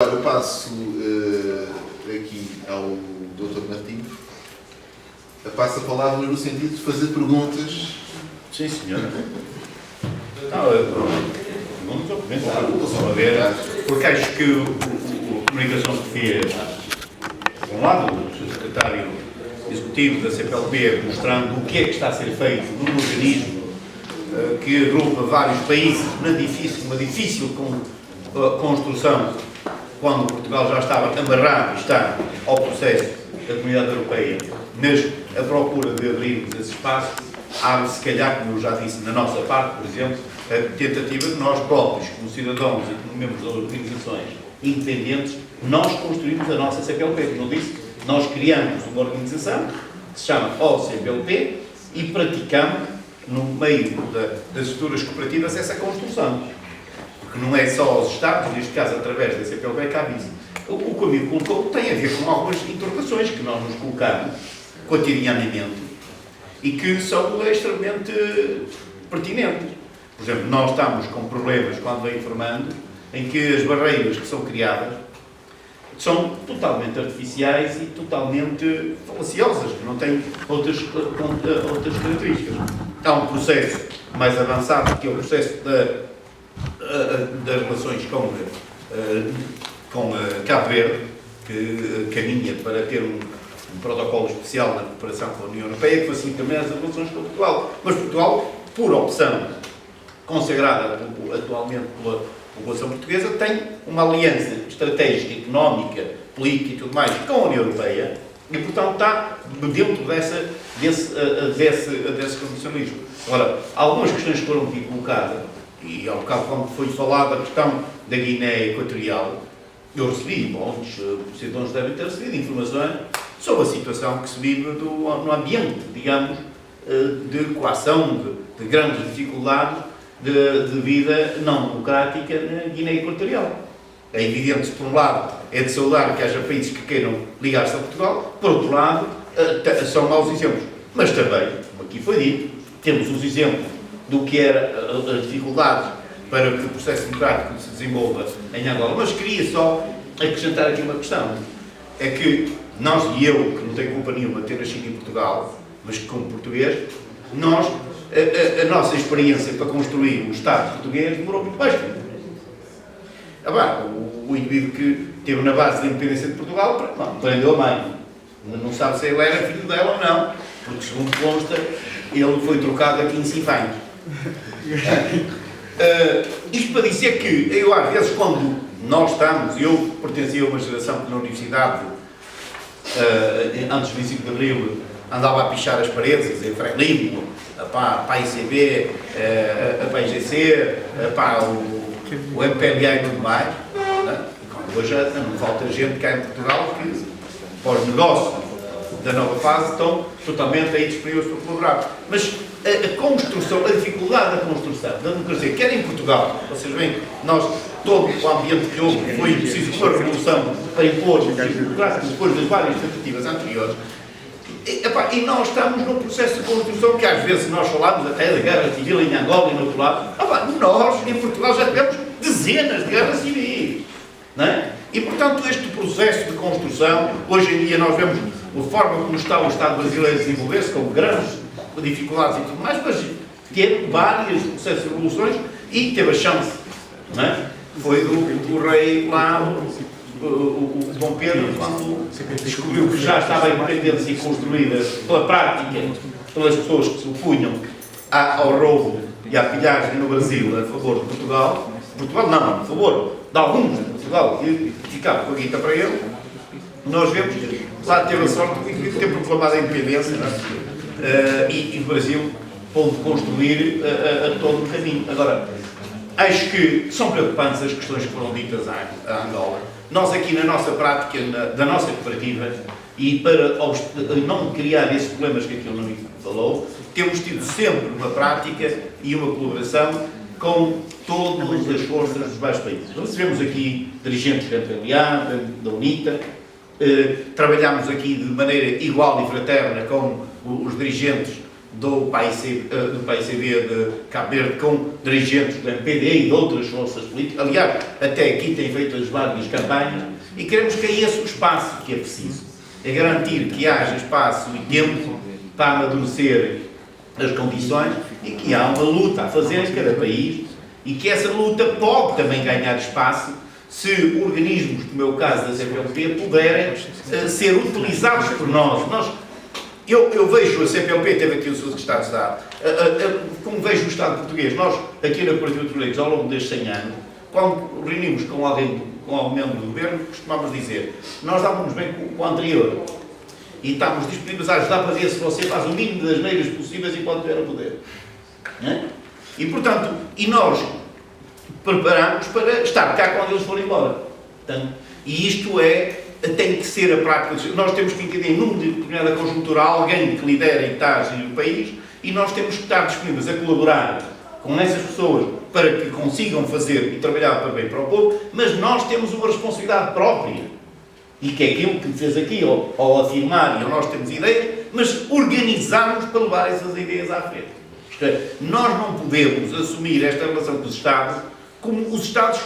Eu passo aqui ao Dr. Martins. Passo a palavra no sentido de fazer perguntas. Sim, senhora. Não estou a comentar, só a ver, porque acho que a comunicação que fez, por um lado, o Sr. Secretário Executivo da CPLP, mostrando o que é que está a ser feito num organismo que agrupa vários países uma difícil construção, quando Portugal já estava amarrado e está ao processo da Comunidade Europeia, mas a procura de abrirmos esse espaço, abre se calhar, como eu já disse, na nossa parte, por exemplo, a tentativa de nós próprios, como cidadãos e como membros das organizações independentes, nós construímos a nossa CPLP. Como eu disse, nós criamos uma organização que se chama OCPLP e praticamos, no meio das estruturas cooperativas, essa construção. Porque não é só os Estados, neste caso através da CPLP, que há isso. O que o amigo colocou tem a ver com algumas interrogações que nós nos colocamos cotidianamente e que são extremamente pertinentes. Por exemplo, nós estamos com problemas, quando vem informando, em que as barreiras que são criadas são totalmente artificiais e totalmente falaciosas, que não têm outras características. Há um processo mais avançado, que é o processo das relações com Cabo Verde, que caminha para ter um protocolo especial na cooperação com a União Europeia, que facilita também as relações com Portugal. Mas Portugal, por opção consagrada atualmente pela população portuguesa, tem uma aliança estratégica, económica, política e tudo mais com a União Europeia e, portanto, está dentro desse condicionalismo. Agora, algumas questões que foram aqui colocadas, e ao bocado quando foi falada a questão da Guiné Equatorial, eu recebi, os cidadãos devem ter recebido informações sobre a situação que se vive no ambiente, digamos, de coação, de grandes dificuldades de vida não democrática na Guiné Equatorial. É evidente que, por um lado, é de saudar que haja países que queiram ligar-se a Portugal, por outro lado, são maus exemplos. Mas também, como aqui foi dito, temos os exemplos do que era as dificuldades para que o processo democrático se desenvolva em Angola. Mas queria só acrescentar aqui uma questão. É que nós e eu, que não tenho culpa nenhuma de ter nascido em Portugal, mas que como português, nós, a nossa experiência para construir o Estado português demorou muito mais tempo. O indivíduo que esteve na base da independência de Portugal, prendeu a mãe. Não sabe se ele era filho dela ou não, porque, segundo consta, ele foi trocado aqui em Sinfãs. Isto para dizer que, eu às vezes, quando nós estamos, eu pertencia a uma geração que na universidade, antes do 25 de Abril, andava a pichar as paredes, a dizer Frelimo, para a ICB, para a IGC, para o MPLA e tudo mais. Hoje não falta gente cá em Portugal que, para os negócios da nova fase, estão totalmente aí disponíveis para colaborar. Mas a construção, a dificuldade da construção da democracia, quer em Portugal, vocês veem, todo o ambiente que houve, foi preciso uma revolução para impor os democráticos depois das várias tentativas anteriores. E nós estamos num processo de construção que às vezes nós falamos até da guerra civil em Angola e no outro lado. Nós, em Portugal, já tivemos dezenas de guerras civis. Não é? E, portanto, este processo de construção, hoje em dia nós vemos a forma como está o Estado brasileiro a desenvolver-se, com grandes dificuldades e tudo mais, mas teve vários processos de revoluções e teve a chance. Não é? Foi do rei lá, o Dom Pedro, quando descobriu que já estava a independência construída pela prática, pelas pessoas que se opunham ao roubo e à pilhagem no Brasil a favor de Portugal não, a favor de alguns de Portugal, e ficava com a guita para ele, nós vemos que lá teve a sorte de ter proclamado a independência, e o Brasil pôde construir a todo o caminho. Agora, acho que são preocupantes as questões que foram ditas a Angola. Nós aqui na nossa prática, da nossa cooperativa, e para não criar esses problemas que aqui o Nuno falou, temos tido sempre uma prática e uma colaboração com todas as forças dos vários países. Recebemos aqui dirigentes da MPLA, da UNITA, trabalhamos aqui de maneira igual e fraterna com os dirigentes do PAICB de Cabo Verde com dirigentes do MPD e de outras forças políticas. Aliás, até aqui tem feito as várias campanhas e queremos que é esse o espaço que é preciso. É garantir que haja espaço e tempo para amadurecer as condições e que há uma luta a fazer em cada país e que essa luta pode também ganhar espaço se organismos, como é o caso da CPLP, puderem ser utilizados por nós. Eu vejo a CPLP, teve aqui o seu Estado de Estado, como vejo o Estado português, nós aqui na Cooperativa dos Leigos, ao longo destes 100 anos, quando reunimos com alguém, com algum membro do governo, costumamos dizer, nós dávamos bem com o anterior e estávamos disponíveis a ajudar para ver se você faz o mínimo das neiras possíveis enquanto tiver a poder. E portanto, nós preparamos para estar cá quando eles forem embora. Portanto, e isto tem que ser a prática. Nós temos que entender, numa determinada conjuntura, alguém que lidera e está a gerir o país e nós temos que estar disponíveis a colaborar com essas pessoas para que consigam fazer e trabalhar para bem para o povo, mas nós temos uma responsabilidade própria. E que é aquilo que fez aqui, ao afirmar, e nós temos ideias, mas organizamos para levar essas ideias à frente. Nós não podemos assumir esta relação com os Estados como os Estados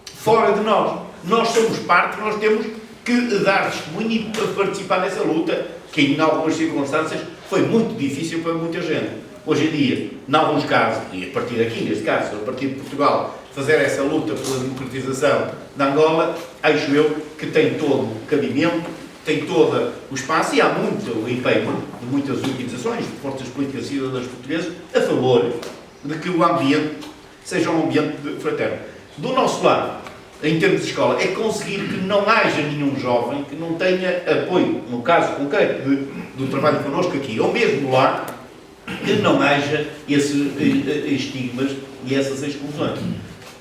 fora de nós. Nós somos parte, nós temos que dar testemunho e participar nessa luta, que em algumas circunstâncias foi muito difícil para muita gente. Hoje em dia, em alguns casos, e a partir daqui, neste caso, a partir de Portugal, fazer essa luta pela democratização de Angola, acho eu que tem todo o cabimento, tem todo o espaço e há muito empenho de muitas organizações, de forças políticas e cidadãs portuguesas, a favor de que o ambiente seja um ambiente fraterno. Do nosso lado, em termos de escola, é conseguir que não haja nenhum jovem que não tenha apoio, no caso concreto do trabalho connosco aqui, ou mesmo lá, que não haja esses estigmas e essas exclusões.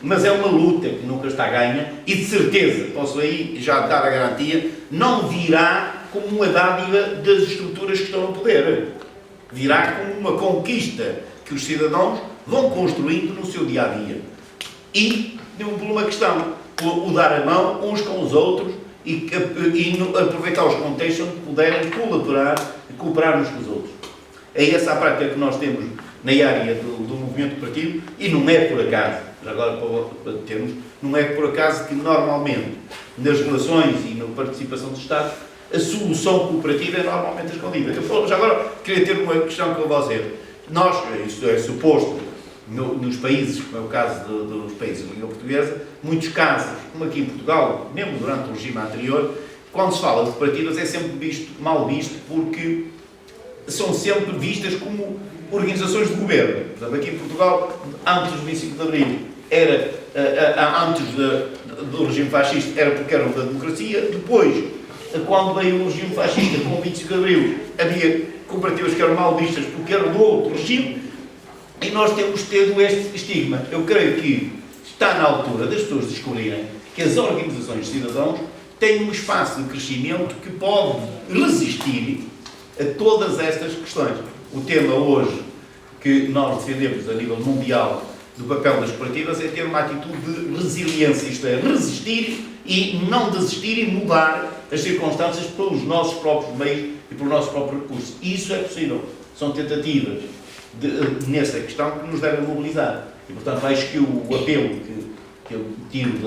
Mas é uma luta que nunca está ganha e, de certeza, posso aí já dar a garantia, não virá como uma dádiva das estruturas que estão no poder. Virá como uma conquista que os cidadãos vão construindo no seu dia-a-dia. E por uma questão, o dar a mão uns com os outros e aproveitar os contextos onde puderem cooperar uns com os outros. É essa a prática que nós temos na área do movimento cooperativo e não é por acaso, agora para termos, não é por acaso que normalmente nas relações e na participação dos Estados a solução cooperativa é normalmente escondida. Eu já agora queria ter uma questão com vocês. Nós, isso é suposto, nos países, como é o caso dos países da língua portuguesa, muitos casos, como aqui em Portugal, mesmo durante o regime anterior, quando se fala de cooperativas é sempre mal visto porque são sempre vistas como organizações de governo. Por exemplo, aqui em Portugal, antes do 25 de Abril, antes do regime fascista, era porque eram da democracia. Depois, quando veio o regime fascista, com o 25 de Abril, havia cooperativas que eram mal vistas porque eram do outro regime, e nós temos tido este estigma. Eu creio que está na altura das pessoas descobrirem que as organizações de cidadãos têm um espaço de crescimento que pode resistir a todas estas questões. O tema hoje que nós defendemos a nível mundial do papel das cooperativas é ter uma atitude de resiliência, isto é, resistir e não desistir e mudar as circunstâncias pelos nossos próprios meios e pelos nossos próprios recursos. E isso é possível. São tentativas nessa questão que nos devem mobilizar. E, portanto, acho que o apelo que eu tiro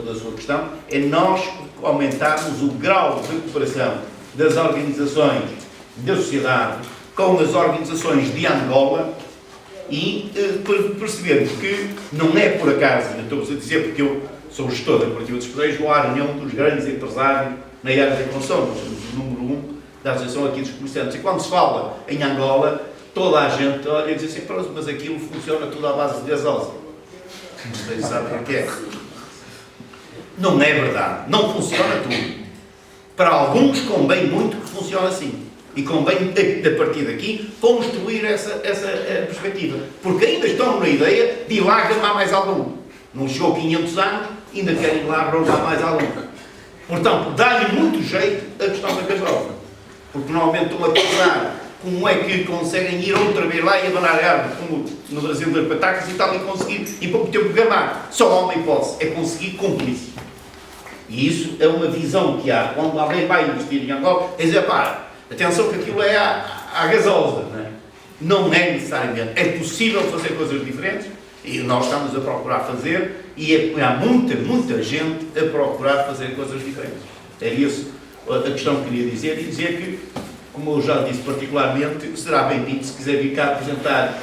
da sua questão é nós aumentarmos o grau de cooperação das organizações da sociedade com as organizações de Angola e percebermos que não é por acaso, estou a dizer porque eu sou gestor da Cooperativa dos Pedreiros, vou à reunião dos grandes empresários na área da construção, nós somos o número 1 da Associação aqui dos Comerciantes, e quando se fala em Angola, toda a gente olha e diz assim, mas aquilo funciona tudo à base de gasosa. Vocês sabem o que é. Não é verdade, não funciona tudo. Para alguns convém muito que funcione assim. E convém, a partir daqui, construir essa perspectiva. Porque ainda estão na ideia de ir lá gamar mais algum. Não chegou 500 anos, ainda querem ir lá roubar mais algum. Portanto, dá-lhe muito jeito a questão da gasosa. Porque normalmente estão a pensar como é que conseguem ir outra vez lá e abanar a árvore, como no Brasil das patacas e tal, e conseguir, em pouco tempo, gamar. Só há uma hipótese, é conseguir cúmplice. E isso é uma visão que há. Quando alguém vai investir em Angola, é dizer, pá, atenção que aquilo é à gasosa, não é? não é necessariamente, é possível fazer coisas diferentes, e nós estamos a procurar fazer, e há muita gente a procurar fazer coisas diferentes. É isso a questão que queria dizer, e dizer que, como eu já disse particularmente, será bem-vindo se quiser vir cá apresentar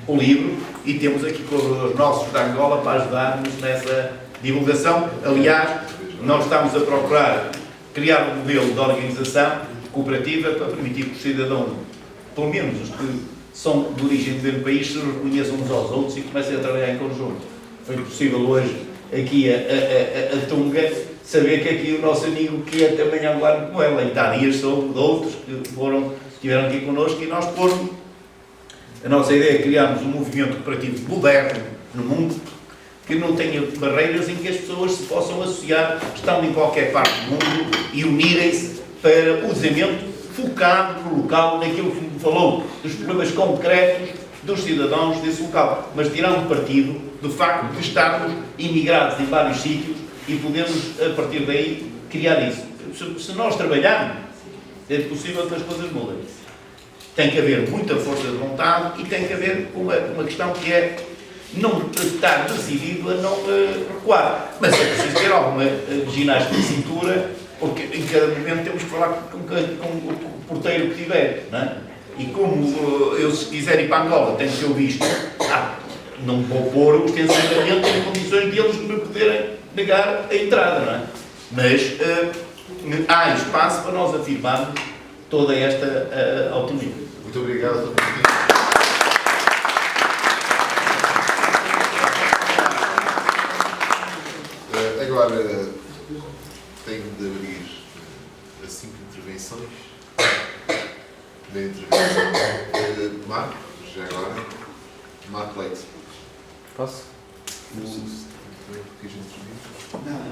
o livro, e temos aqui com os nossos da Angola para ajudar-nos nessa divulgação. Aliás, nós estamos a procurar criar um modelo de organização cooperativa para permitir que os cidadãos, pelo menos os que são de origem do mesmo país, se reconheçam uns aos outros e comecem a trabalhar em conjunto. Foi possível hoje, aqui a Tunga, saber que aqui o nosso amigo que é também angolano como ela, e há dias soube de outros que estiveram aqui connosco, e nós pormos a nossa ideia é criarmos um movimento cooperativo moderno no mundo, que não tenha barreiras, em que as pessoas se possam associar, estando em qualquer parte do mundo, e unirem-se para o desenvolvimento focado no local, naquilo que me falou, dos problemas concretos dos cidadãos desse local, mas tirando partido do facto de estarmos imigrados em vários sítios e podemos, a partir daí, criar isso. Se nós trabalharmos, é possível que as coisas mudem. Tem que haver muita força de vontade e tem que haver uma questão que é não estar decidido a não recuar. Mas é preciso ter alguma ginástica de cintura, porque em cada momento temos que falar com o porteiro que tiver, não é? E como eu, se quiser ir para Angola, tenho que ser visto, não vou pôr ostensivamente em condições de eles me poderem negar a entrada, não é? Mas há espaço para nós afirmarmos toda esta autonomia. Muito obrigado. Agora tenho de abrir as 5 intervenções. Primeira intervenção. Marco, já agora. Marco Leite. Posso? Que a gente termina. Não.